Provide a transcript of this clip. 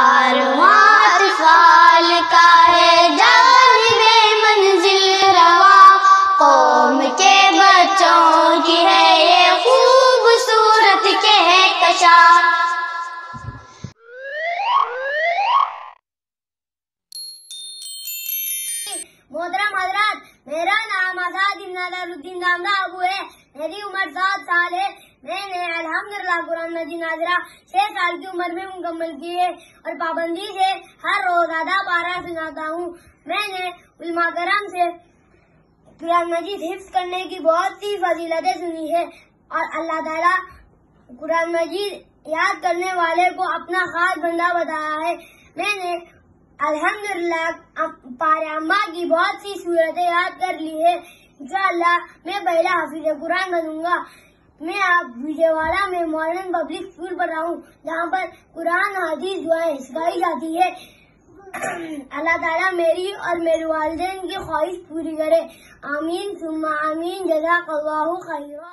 کارواں اطفال کا ہے جانب منزل رواں، قوم کے بچوں کی ہے یہ خوبصورت کہکشاں۔ محترم حضرات، میرا نام آزاد ابن الدین دامدہ ابو ہے، میری عمر 7 سال ہے۔ میں نے الحمدللہ قرآن مجید ناظرہ 6 سال کی عمر میں مکمل کی ہے اور پابندی سے ہر روز آدھا پارہ سناتا ہوں۔ میں نے علماء کرام سے قرآن مجید حفظ کرنے کی بہت سی فضیلتیں سنی ہے اور اللہ تعالیٰ قرآن مجید یاد کرنے والے کو اپنا خاص بندہ بتایا ہے۔ میں نے الحمدللہ پارہ اما کی بہت سی صورتیں یاد کر لی ہے۔ انشاءاللہ میں پہلا حافظ قرآن بنوں گا۔ میں اب وجےواڑہ میں ماڈرن پبلک اسکول پڑھ رہا ہوں، جہاں پر قرآن حدیث دعائیں سکھائی جاتی ہے۔ اللہ تعالیٰ میری اور میرے والدین کی خواہش پوری کرے، آمین ثم آمین، جزاک اللہ خیرا۔